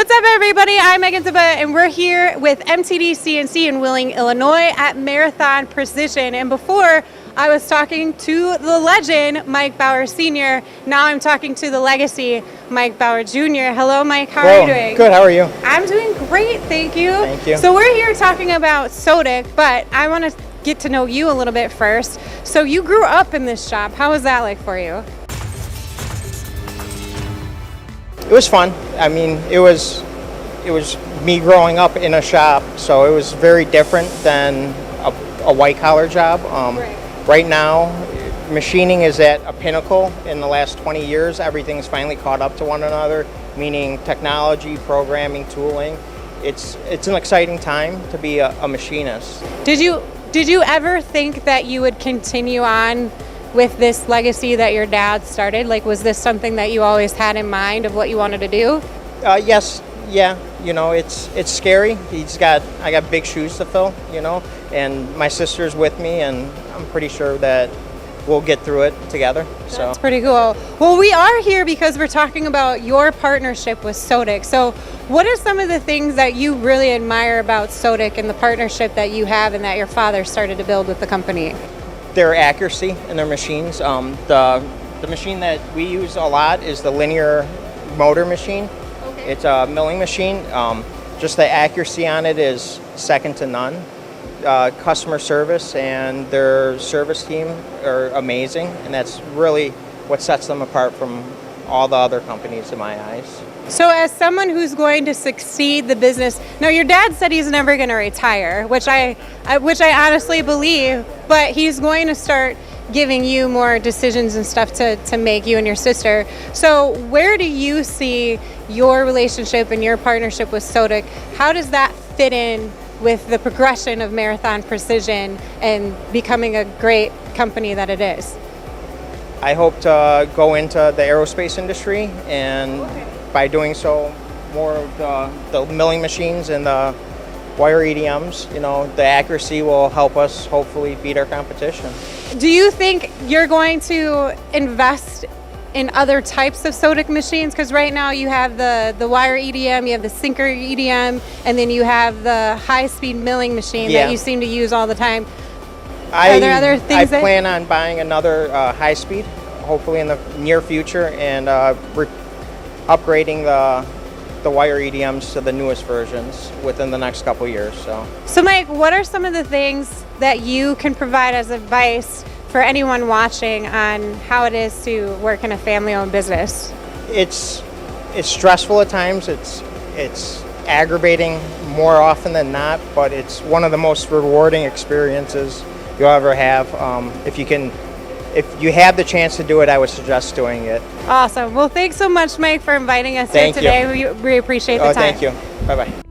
What's up, everybody? I'm Megan Ziba, and we're here with MTD CNC in Wheeling, Illinois at Marathon Precision. And before, I was talking to the legend, Mike Bauer Sr. Now I'm talking to the legacy, Mike Bauer Jr. Hello, Mike. How are you doing? Good. How are you? I'm doing great. Thank you. Thank you. So we're here talking about Sodick, but I want to get to know you a little bit first. So you grew up in this shop. How was that like for you? It was fun. I mean, it was me growing up in a shop, so it was very different than a white collar job. Right now, machining is at a pinnacle. In the last 20 years, everything's finally caught up to one another, meaning technology, programming, tooling. It's an exciting time to be a machinist. Did you ever think that you would continue on with this legacy that your dad started? Like, was this something that you always had in mind of what you wanted to do? Yes, yeah. You know, it's scary. I got big shoes to fill, you know, and my sister's with me, and I'm pretty sure that we'll get through it together. So that's pretty cool. Well, we are here because we're talking about your partnership with Sodick. So what are some of the things that you really admire about Sodick and the partnership that you have and that your father started to build with the company? Their accuracy in their machines. The machine that we use a lot is the linear motor machine. Okay. It's a milling machine. Just the accuracy on it is second to none. Customer service and their service team are amazing, and that's really what sets them apart from all the other companies in my eyes. So as someone who's going to succeed the business, now your dad said he's never going to retire, which I honestly believe, but he's going to start giving you more decisions and stuff to make, you and your sister. So where do you see your relationship and your partnership with Sodick? How does that fit in with the progression of Marathon Precision and becoming a great company that it is? I hope to go into the aerospace industry, and by doing so, more of the milling machines and the wire EDMs, you know, the accuracy will help us hopefully beat our competition. Do you think you're going to invest in other types of Sodick machines? Because right now you have the wire EDM, you have the sinker EDM, and then you have the high-speed milling machine that you seem to use all the time. Are there other things I plan on buying another high-speed, hopefully in the near future, and upgrading the wire EDMs to the newest versions within the next couple years. So Mike, what are some of the things that you can provide as advice for anyone watching on how it is to work in a family-owned business? It's stressful at times. It's aggravating more often than not, but it's one of the most rewarding experiences you'll ever have. If you have the chance to do it, I would suggest doing it. Awesome. Well, thanks so much, Mike, for inviting us here today. We appreciate the time. Thank you. Bye-bye.